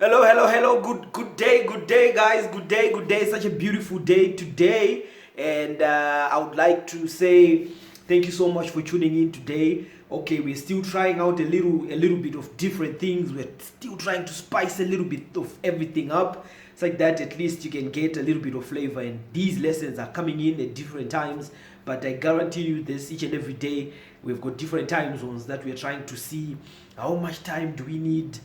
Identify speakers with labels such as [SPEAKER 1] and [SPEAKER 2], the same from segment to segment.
[SPEAKER 1] Hello. Good day, guys. Good day. Such a beautiful day today, and I would like to say thank you so much for tuning in today. Okay, we're still trying out a little bit of different things. We're still trying to spice a little bit of everything up. It's like that. At least you can get a little bit of flavor. And these lessons are coming in at different times. But I guarantee you this, each and every day we've got different time zones that we're trying to see how much time do we need,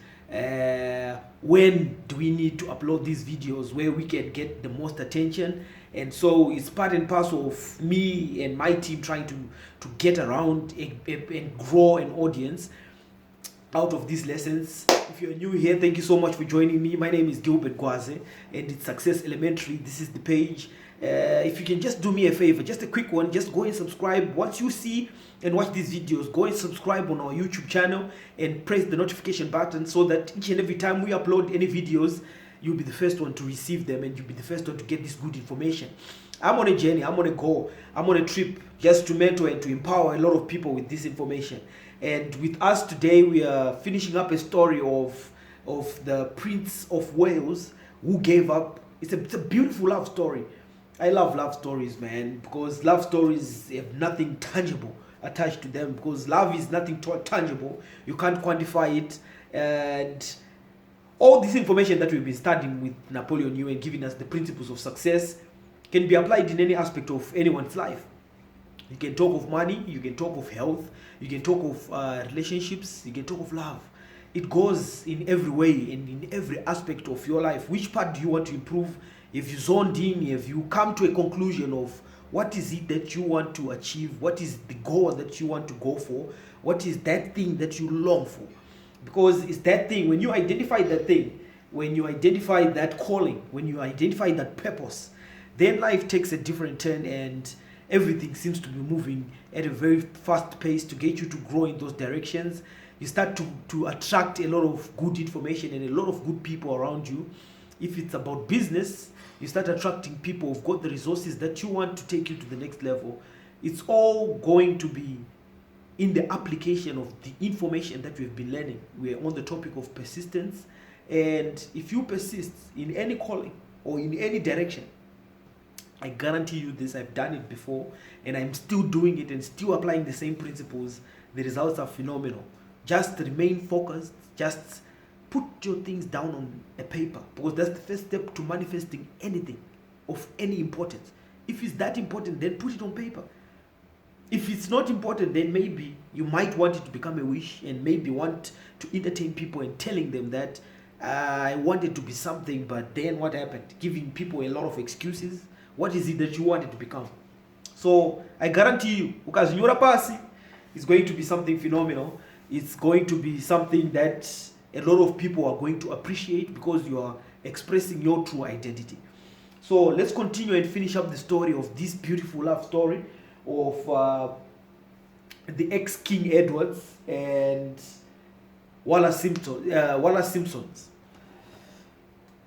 [SPEAKER 1] when do we need to upload these videos where we can get the most attention. And so it's part and parcel of me and my team trying to get around and grow an audience out of these lessons. If you're new here, thank you so much for joining me. My name is Gilbert Gwaze, and it's Success Elementary. This is the page. If you can just do me a favor, just a quick one, just go and subscribe. Once you see and watch these videos, go and subscribe on our YouTube channel and press the notification button so that each and every time we upload any videos, you'll be the first one to receive them and you'll be the first one to get this good information. I'm on a journey, I'm on a goal, I'm on a trip just to mentor and to empower a lot of people with this information. And with us today, we are finishing up a story of the Prince of Wales who gave up. It's a beautiful love story. I love love stories, man, because love stories have nothing tangible attached to them, because love is nothing tangible. You can't quantify it. And all this information that we've been studying with Napoleon Hill and giving us the principles of success can be applied in any aspect of anyone's life. You can talk of money, you can talk of health, you can talk of relationships, you can talk of love. It goes in every way and in every aspect of your life. Which part do you want to improve? If you zoned in, if you come to a conclusion of what is it that you want to achieve, what is the goal that you want to go for, what is that thing that you long for? Because it's that thing, when you identify that thing, when you identify that calling, when you identify that purpose, then life takes a different turn and everything seems to be moving at a very fast pace to get you to grow in those directions. You start to attract a lot of good information and a lot of good people around you. If it's about business, you start attracting people who've got the resources that you want to take you to the next level. It's all going to be in the application of the information that we've been learning. We're on the topic of persistence. And if you persist in any calling or in any direction, I guarantee you this, I've done it before and I'm still doing it and still applying the same principles. The results are phenomenal. Just remain focused, just put your things down on a paper, because that's the first step to manifesting anything of any importance. If it's that important, then put it on paper. If it's not important, then maybe you might want it to become a wish and maybe want to entertain people and telling them that I want it to be something, but then what happened? Giving people a lot of excuses. What is it that you want it to become? So I guarantee you, because your pasi is going to be something phenomenal. It's going to be something that a lot of people are going to appreciate because you are expressing your true identity. So let's continue and finish up the story of this beautiful love story of the ex-King Edwards and Wallace Simpsons.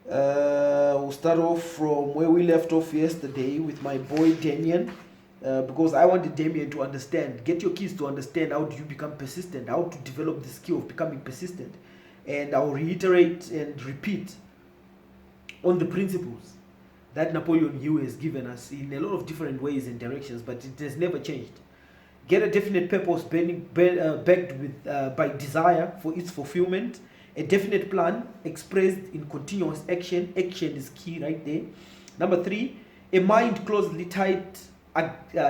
[SPEAKER 1] We'll start off from where we left off yesterday with my boy Damien, because I wanted Damien to understand, get your kids to understand how do you become persistent, how to develop the skill of becoming persistent. And I'll reiterate and repeat on the principles that Napoleon Hill has given us in a lot of different ways and directions, but it has never changed. Get a definite purpose backed with by desire for its fulfillment. A definite plan expressed in continuous action. Action is key right there. Number 3, a mind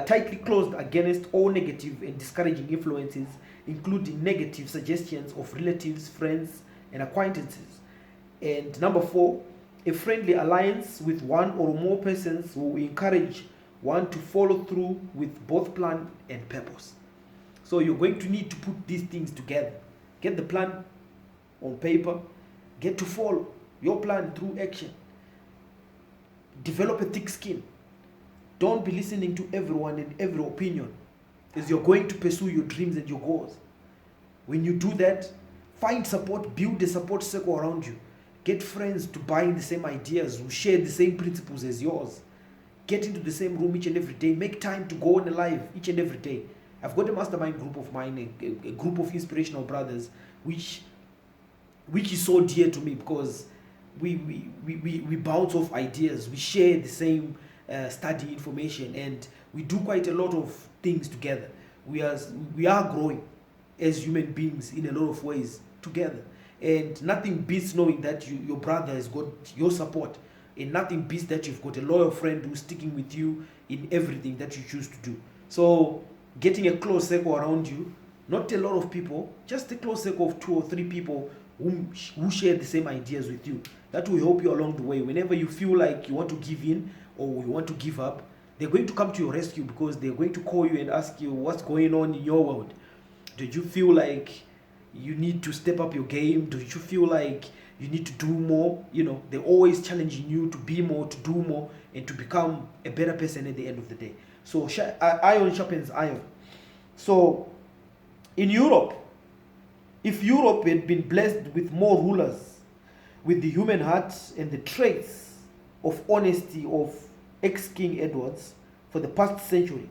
[SPEAKER 1] tightly closed against all negative and discouraging influences, including negative suggestions of relatives, friends, and acquaintances. And number 4, a friendly alliance with one or more persons who will encourage one to follow through with both plan and purpose. So you're going to need to put these things together. Get the plan on paper, get to follow your plan through action. Develop a thick skin. Don't be listening to everyone and every opinion as you're going to pursue your dreams and your goals. When you do that, find support, build a support circle around you. Get friends to buy in the same ideas, who share the same principles as yours. Get into the same room each and every day. Make time to go on a live each and every day. I've got a mastermind group of mine, a group of inspirational brothers, which is so dear to me because we bounce off ideas, we share the same study information, and we do quite a lot of things together. We are growing as human beings in a lot of ways together, and nothing beats knowing that your brother has got your support, and nothing beats that you've got a loyal friend who's sticking with you in everything that you choose to do. So getting a close circle around you, not a lot of people, just a close circle of 2 or 3 people who share the same ideas with you, that will help you along the way. Whenever you feel like you want to give in or you want to give up, they're going to come to your rescue, because they're going to call you and ask you what's going on in your world. Did you feel like you need to step up your game? Do you feel like you need to do more? They're always challenging you to be more, to do more, and to become a better person at the end of the day. So iron sharpens iron. So in Europe, if Europe had been blessed with more rulers with the human heart and the traits of honesty of ex-King Edwards for the past century,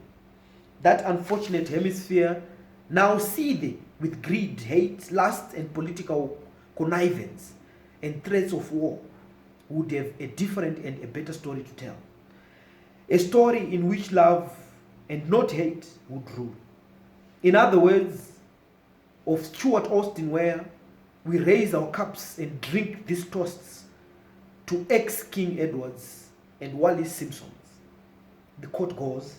[SPEAKER 1] that unfortunate hemisphere, now seethe with greed, hate, lust, and political connivance and threats of war, would have a different and a better story to tell. A story in which love and not hate would rule. In other words, of Stuart Austin, where we raise our cups and drink these toasts to ex-King Edwards and Wallis Simpsons. The quote goes,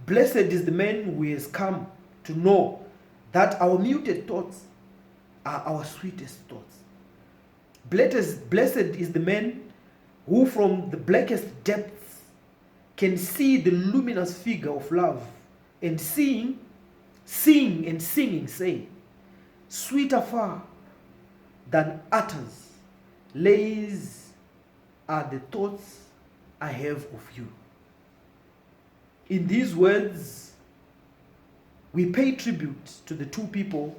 [SPEAKER 1] "Blessed is the man who has come to know that our muted thoughts are our sweetest thoughts. Blessed is the man who from the blackest depths can see the luminous figure of love, and sing and singing say, sweeter far than utters lays are the thoughts I have of you." In these words, we pay tribute to the 2 people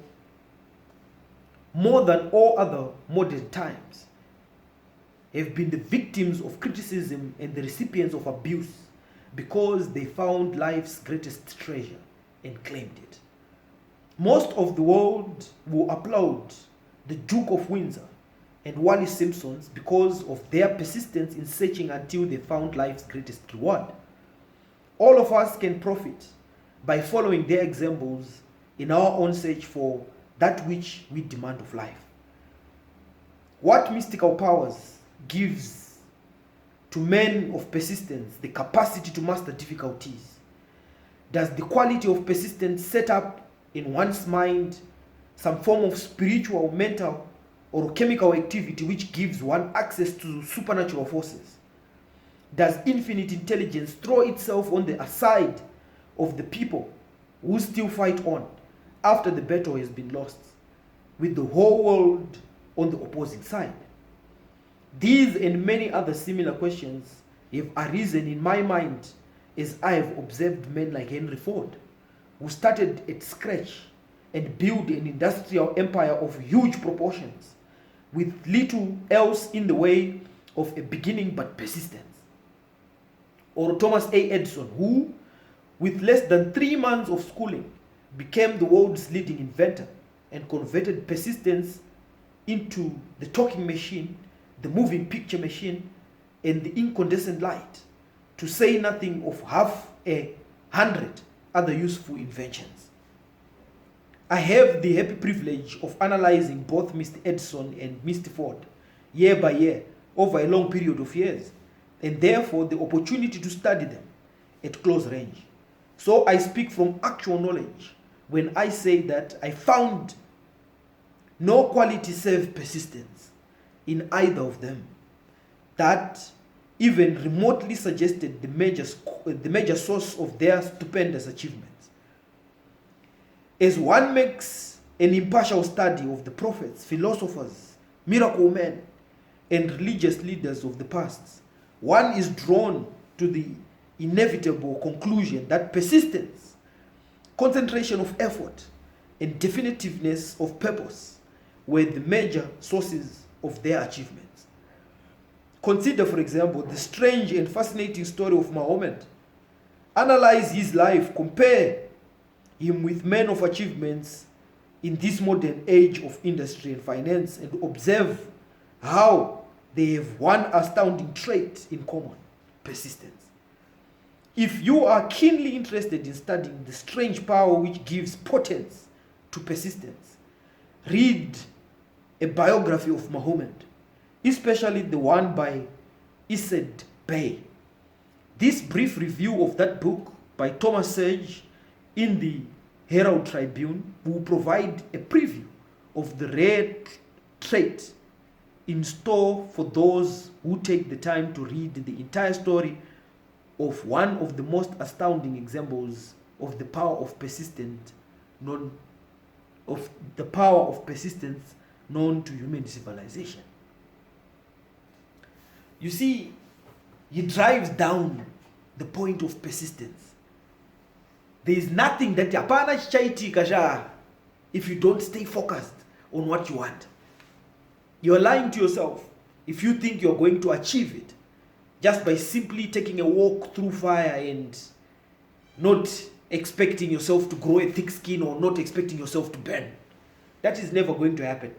[SPEAKER 1] more than all other modern times have been the victims of criticism and the recipients of abuse, because they found life's greatest treasure and claimed it. Most of the world will applaud the Duke of Windsor and Wallis Simpsons because of their persistence in searching until they found life's greatest reward. All of us can profit by following their examples in our own search for that which we demand of life. What mystical powers gives to men of persistence the capacity to master difficulties? Does the quality of persistence set up in one's mind some form of spiritual, mental, or chemical activity which gives one access to supernatural forces? Does infinite intelligence throw itself on the side of the people who still fight on after the battle has been lost, with the whole world on the opposing side? These and many other similar questions have arisen in my mind as I have observed men like Henry Ford, who started at scratch and built an industrial empire of huge proportions, with little else in the way of a beginning but persistence. Or Thomas A. Edison, who, with less than 3 months of schooling, became the world's leading inventor and converted persistence into the talking machine, the moving picture machine, and the incandescent light, to say nothing of 100 other useful inventions. I have the happy privilege of analyzing both Mr. Edison and Mr. Ford year by year over a long period of years, and therefore the opportunity to study them at close range. So I speak from actual knowledge when I say that I found no quality save persistence in either of them that even remotely suggested the major source of their stupendous achievements. As one makes an impartial study of the prophets, philosophers, miracle men, and religious leaders of the past, one is drawn to the inevitable conclusion that persistence, concentration of effort, and definitiveness of purpose were the major sources of their achievements. Consider, for example, the strange and fascinating story of Muhammad. Analyze his life, compare him with men of achievements in this modern age of industry and finance, and observe how they have one astounding trait in common: persistence. If you are keenly interested in studying the strange power which gives potence to persistence, read a biography of Muhammad, especially the one by Ised Bey. This brief review of that book by Thomas Sage in the Herald Tribune will provide a preview of the rare trait in store for those who take the time to read the entire story of one of the most astounding examples of the power of persistence known to human civilization. You see, he drives down the point of persistence. There is nothing that hapana chichaitika sha if you don't stay focused on what you want. You are lying to yourself if you think you're going to achieve it just by simply taking a walk through fire and not expecting yourself to grow a thick skin or not expecting yourself to burn. That is never going to happen.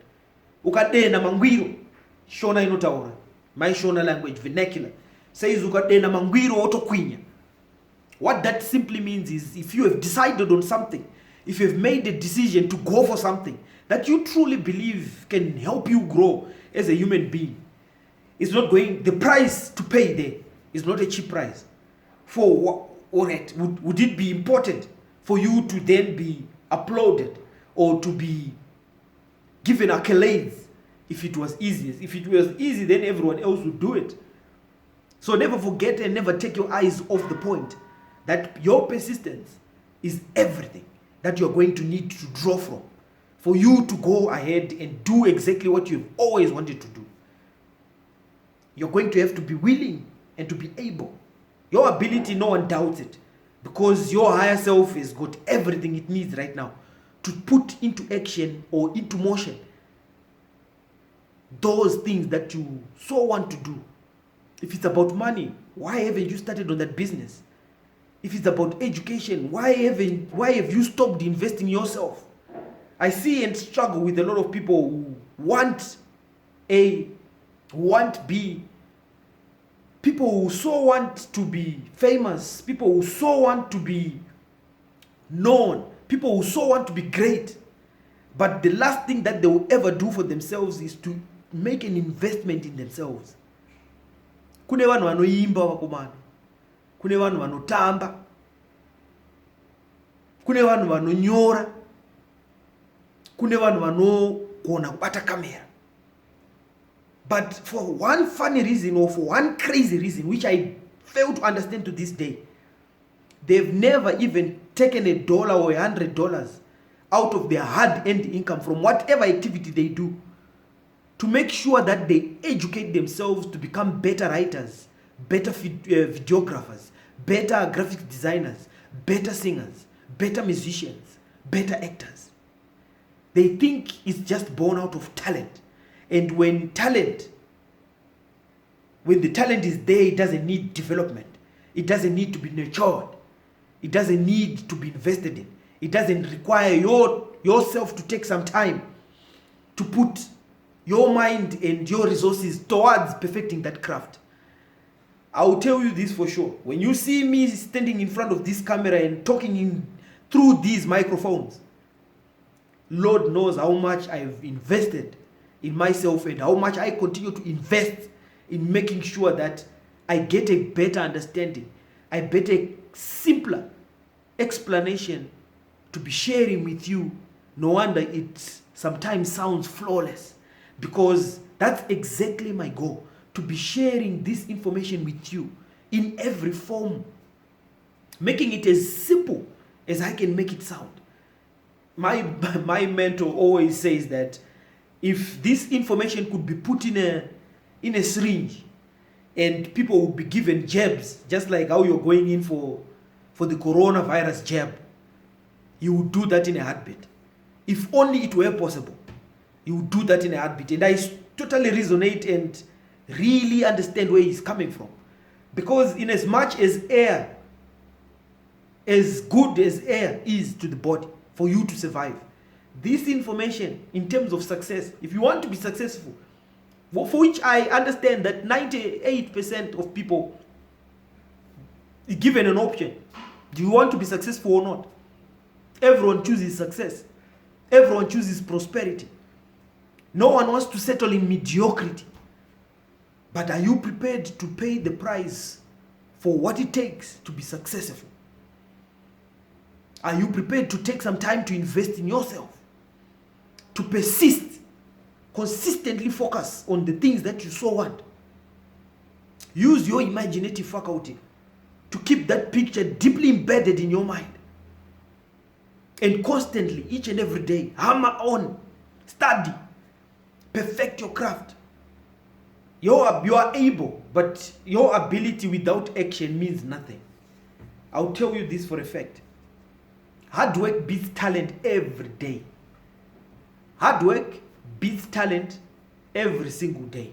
[SPEAKER 1] Ukadena mangwiro shona inotaura. My Shona language vernacular says ukadena mangwiro otokwinya. What that simply means is, if you have decided on something, if you have made a decision to go for something that you truly believe can help you grow as a human being, it's not going, the price to pay there is not a cheap price. For what, would it be important for you to then be applauded or to be given accolades if it was easy? If it was easy, then everyone else would do it. So never forget and never take your eyes off the point that your persistence is everything that you're going to need to draw from for you to go ahead and do exactly what you've always wanted to do. You're going to have to be willing and to be able. Your ability, no one doubts it, because your higher self has got everything it needs right now to put into action or into motion those things that you so want to do. If it's about money, why haven't you started on that business? If it's about education, why have you stopped investing in yourself? I see and struggle with a lot of people who people who so want to be famous, people who so want to be known, people who so want to be great. But the last thing that they will ever do for themselves is to make an investment in themselves. Kune vanhu vanoimba vakomana, kune vanhu vanotamba, kune vanhu vanonyora, kune vanhu vanogona kubata kamera. But for one funny reason or for one crazy reason, which I fail to understand to this day, they've never even taken $1 or $100 out of their hard-earned income from whatever activity they do to make sure that they educate themselves to become better writers, better videographers, better graphic designers, better singers, better musicians, better actors. They think it's just born out of talent. And when the talent is there, it doesn't need development. It doesn't need to be nurtured. It doesn't need to be invested in. It doesn't require yourself to take some time to put your mind and your resources towards perfecting that craft. I'll tell you this for sure. When you see me standing in front of this camera and talking through these microphones, Lord knows how much I've invested in myself and how much I continue to invest in making sure that I get a better understanding, I get a simpler explanation to be sharing with you. No wonder it sometimes sounds flawless, because that's exactly my goal, to be sharing this information with you in every form, making it as simple as I can make it sound. My mentor always says that if this information could be put in a syringe and people would be given jabs, just like how you're going in for the coronavirus jab, you would do that in a heartbeat. If only it were possible, you would do that in a heartbeat. And I totally resonate and really understand where he's coming from. Because in as much as air, as good as air is to the body for you to survive, this information in terms of success, if you want to be successful, for which I understand that 98% of people is given an option. Do you want to be successful or not? Everyone chooses success. Everyone chooses prosperity. No one wants to settle in mediocrity. But are you prepared to pay the price for what it takes to be successful? Are you prepared to take some time to invest in yourself? To persist, consistently focus on the things that you so want. Use your imaginative faculty to keep that picture deeply embedded in your mind. And constantly, each and every day, hammer on, study, perfect your craft. You are able, but your ability without action means nothing. I'll tell you this for a fact. Hard work beats talent every day. Hard work beats talent every single day.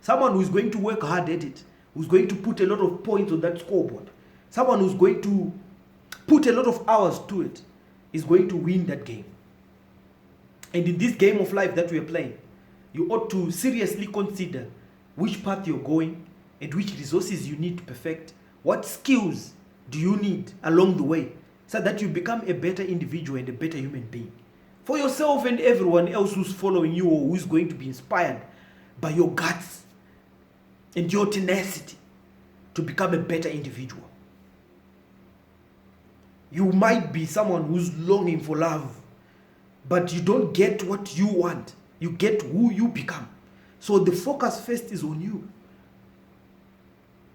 [SPEAKER 1] Someone who's going to work hard at it, who's going to put a lot of points on that scoreboard, someone who's going to put a lot of hours to it, is going to win that game. And in this game of life that we are playing, you ought to seriously consider which path you're going and which resources you need to perfect. What skills do you need along the way so that you become a better individual and a better human being? For yourself and everyone else who's following you or who's going to be inspired by your guts and your tenacity to become a better individual. You might be someone who's longing for love, but you don't get what you want. You get who you become. So the focus first is on you.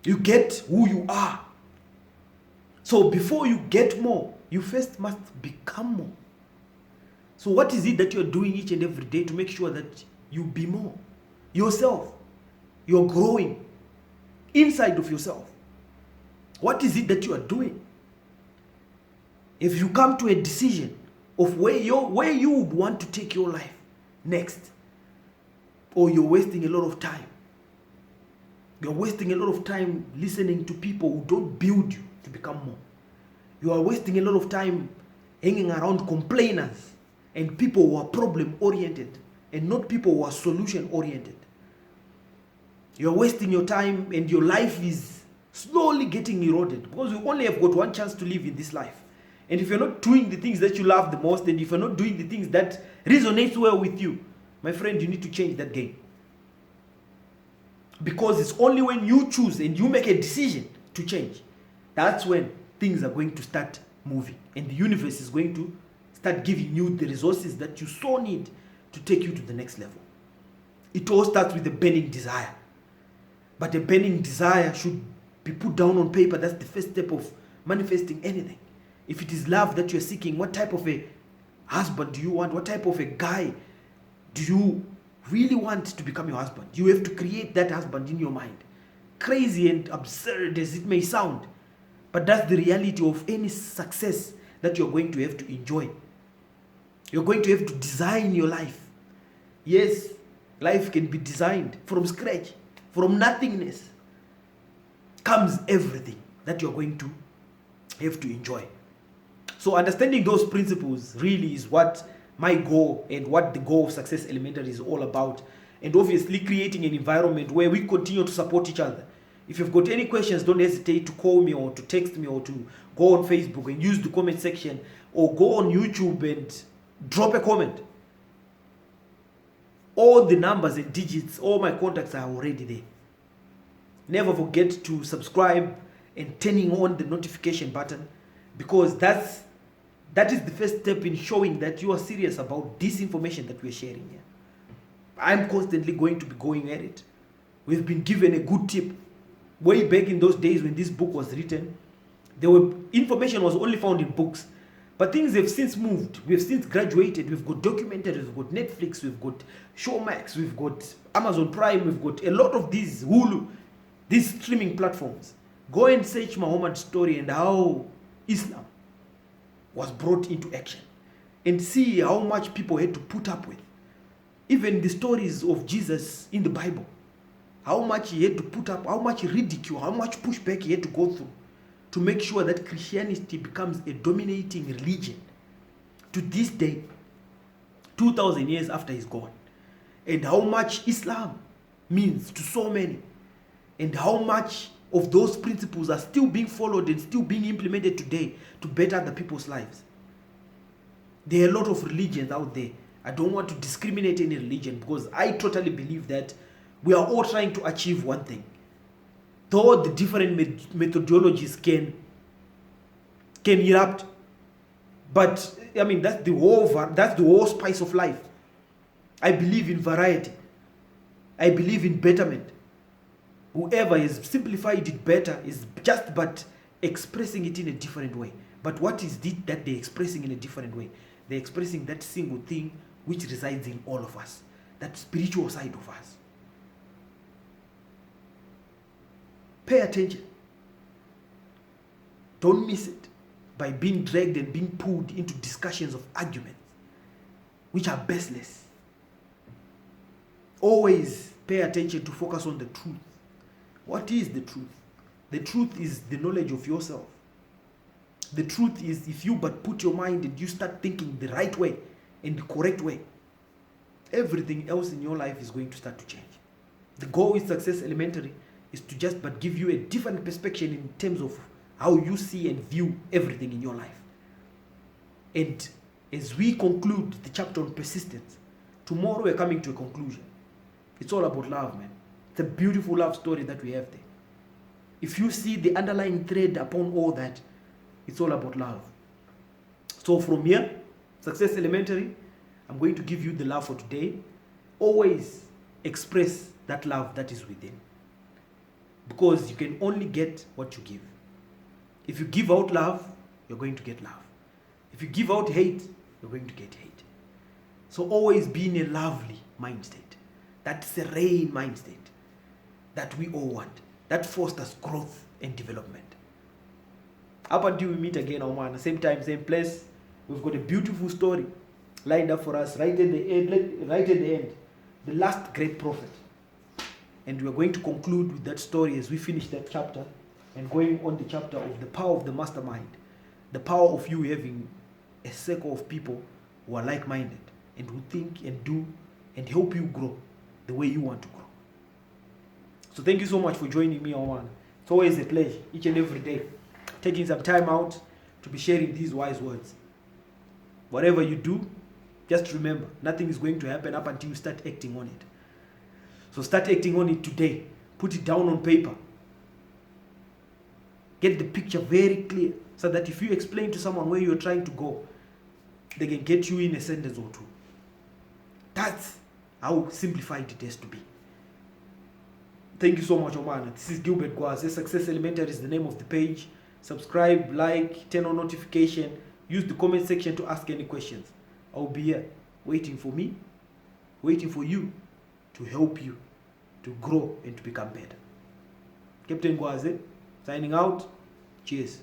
[SPEAKER 1] You get who you are. So before you get more, you first must become more. So what is it that you're doing each and every day to make sure that you be more? Yourself. You're growing inside of yourself. What is it that you are doing? If you come to a decision of where you would want to take your life next, or you're wasting a lot of time. You're wasting a lot of time listening to people who don't build you to become more. You are wasting a lot of time hanging around complainers and people who are problem-oriented and not people who are solution-oriented. You're wasting your time and your life is slowly getting eroded because you only have got one chance to live in this life. And if you're not doing the things that you love the most, and if you're not doing the things that resonate well with you, my friend, you need to change that game. Because it's only when you choose and you make a decision to change, that's when things are going to start moving. And the universe is going to start giving you the resources that you so need to take you to the next level. It all starts with a burning desire. But a burning desire should be put down on paper. That's the first step of manifesting anything. If it is love that you're seeking, what type of a husband do you want? What type of a guy do you really want to become your husband? You have to create that husband in your mind. Crazy and absurd as it may sound, but that's the reality of any success that you're going to have to enjoy. You're going to have to design your life. Yes, life can be designed from scratch. From nothingness comes everything that you're going to have to enjoy. So understanding those principles really is what my goal and what the goal of Success Elementary is all about. And obviously creating an environment where we continue to support each other. If you've got any questions, don't hesitate to call me or to text me or to go on Facebook and use the comment section or go on YouTube and drop a comment. All the numbers and digits, all my contacts are already there. Never forget to subscribe and turning on the notification button, because that is the first step in showing that you are serious about this information that we're sharing here. I'm constantly going to be going at it. We've been given a good tip. Way back in those days when this book was written, information was only found in books. But things have since moved. We've since graduated. We've got documentary, we've got Netflix, we've got Showmax, we've got Amazon Prime, we've got a lot of these Hulu, these streaming platforms. Go and search Muhammad's story and how Islam was brought into action. And see how much people had to put up with. Even the stories of Jesus in the Bible. How much he had to put up, how much ridicule, how much pushback he had to go through to make sure that Christianity becomes a dominating religion to this day, 2,000 years after he's gone. and how much Islam means to so many, and how much of those principles are still being followed and still being implemented today to better other people's lives. There are a lot of religions out there. I don't want to discriminate any religion, because I totally believe that we are all trying to achieve one thing. Though the different methodologies can erupt, but I mean, that's the whole spice of life. I believe in variety. I believe in betterment. Whoever has simplified it better is just but expressing it in a different way. But what is it that they're expressing in a different way? They're expressing that single thing which resides in all of us, that spiritual side of us. Pay attention. Don't miss it by being dragged and being pulled into discussions of arguments which are baseless. Always pay attention to focus on the truth. What is the truth? The truth is the knowledge of yourself. The truth is, if you but put your mind and you start thinking the right way and the correct way, everything else in your life is going to start to change. The goal with Success Elementary is to just but give you a different perspective in terms of how you see and view everything in your life. And as we conclude the chapter on persistence, tomorrow we're coming to a conclusion. It's all about love, man. It's a beautiful love story that we have there. If you see the underlying thread upon all that, it's all about love. So from here, Success Elementary, I'm going to give you the love for today. Always express that love that is within, because you can only get what you give. If you give out love, you're going to get love. If you give out hate, you're going to get hate. So always be in a lovely mind state, that serene mind state that we all want, that fosters growth and development. Up until we meet again, Oman, same time, same place, we've got a beautiful story lined up for us right at the end, the last great prophet. And we're going to conclude with that story as we finish that chapter and going on the chapter of the power of the mastermind, the power of you having a circle of people who are like-minded and who think and do and help you grow the way you want to grow. So thank you so much for joining me, Oman. It's always a pleasure each and every day, taking some time out to be sharing these wise words. Whatever you do, just remember, nothing is going to happen up until you start acting on it. So start acting on it today. Put it down on paper. Get the picture very clear so that if you explain to someone where you're trying to go, they can get you in a sentence or two. That's how simplified it has to be. Thank you so much, Oman. This is Gilbert Gwaze. Success Elementary is the name of the page. Subscribe, like, turn on notification. Use the comment section to ask any questions. I'll be here waiting for me, waiting for you, to help you to grow and to become better. Captain Gwaze, signing out. Cheers.